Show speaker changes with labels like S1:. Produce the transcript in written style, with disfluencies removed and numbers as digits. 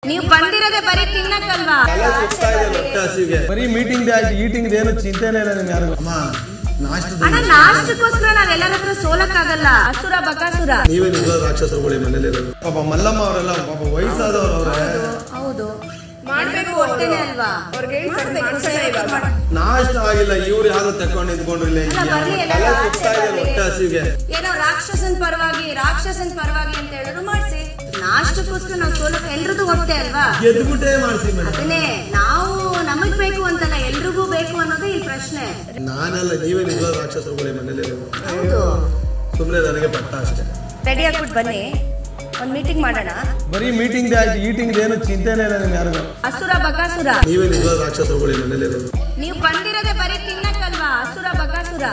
S1: ನೀವು ಬಂದಿರೋದೇ ಬರೀ ತಿನ್ನಕ್ಕಲ್ವಾ?
S2: ಬರೀ ಮೀಟಿಂಗ್ ಆಯ್ತು, ಈಟಿಂಗ್ ಏನು ಚಿಂತೆನೇ ಇಲ್ಲ ನಿಮ್ಗೆ ಯಾರಿಗೂ.
S1: ಅಣ್ಣ ನಾಷ್ಟಕ್ಕೋಸ್ಕರ ನಾವೆಲ್ಲರ ಹತ್ರ ಸೋಲಕ್ಕಾಗಲ್ಲ. ಅಸುರ ಬಕಾಸುರ
S2: ನೀವೇ ನಿಜವಾದ ರಾಕ್ಷಸರುಗಳು ಮನೇಲಿ. ಪಾಪ ಮಲ್ಲಮ್ಮ ಅವರೆಲ್ಲ ಪಾಪ ವಯಸ್ಸಾದವರು ಅವ್ರೆ.
S1: ಹೌದು ಮಾಡ್ಬೇಕು ಹೊಟ್ಟೆನೆ ಅಲ್ವಾ ಅವ್ರಿಗೆ.
S2: ನಾಷ್ಟ ಆಗಿಲ್ಲ, ಇವ್ರು ಯಾವ್ದು ತಕೊಂಡು ನಿಂತ್ಕೊಂಡ್ರಿಲ್ಲ. ಹೊಟ್ಟೆ ಹಸಿಗೆ
S1: ಏನೋ ರಾಕ್ಷಸನ್ ಪರವಾಗಿ ಅಂತ ಹೇಳಿದ್ರು ಮಾಡ್ಸಿ. ನಾಷ್ಟಕ್ಕೋಸ್ಕರ ನಾವು ಸೋಲಕ್ಕೆ ಎಲ್ರಿಗೂ ಹೊಟ್ಟೆ ಅಲ್ವಾ,
S2: ಗೆದ್ಬಿಟ್ಟೆ ಮಾಡ್ಸಿ.
S1: ಅದನ್ನೇ ನಾವು ನಮಗ್ ಬೇಕು ಅಂತಲ್ಲ, ಎಲ್ರಿಗೂ ಬೇಕು ಅನ್ನೋದೇ ಈ ಪ್ರಶ್ನೆ.
S2: ನಾನಲ್ಲ, ನೀವೇ ನಿಜವಾದ ರಾಕ್ಷಸರುಗಳು ಮನೇಲಿ.
S1: ಹೌದು
S2: ಸುಮ್ನೆ ನನಗೆ ಪಟ್ಟ ಅಷ್ಟೇ.
S1: ರೆಡಿ ಆಗ್ಬಿಟ್ಟು ಬನ್ನಿ, ಒಂದ್ ಮೀಟಿಂಗ್ ಮಾಡೋಣ.
S2: ಬರೀ ಮೀಟಿಂಗ್ ಆಯ್ತು, ಈಟಿಂಗ್ ಏನು ಚಿಂತೆನೇ ಇಲ್ಲ ನಿಮ್ಗೆ ಯಾರಿಗೂ.
S1: ಅಸುರ ಬಕಾಸುರ
S2: ನೀವೇ ನಿಜವಾದ ರಾಕ್ಷಸರುಗಳು ಮನೇಲಿ.
S1: ನೀವು ಬಂದಿರೋದೇ ಬರೀ ತಿನ್ನಕ್ಕಲ್ವಾ? ಅಸುರ ಬಕಾಸುರ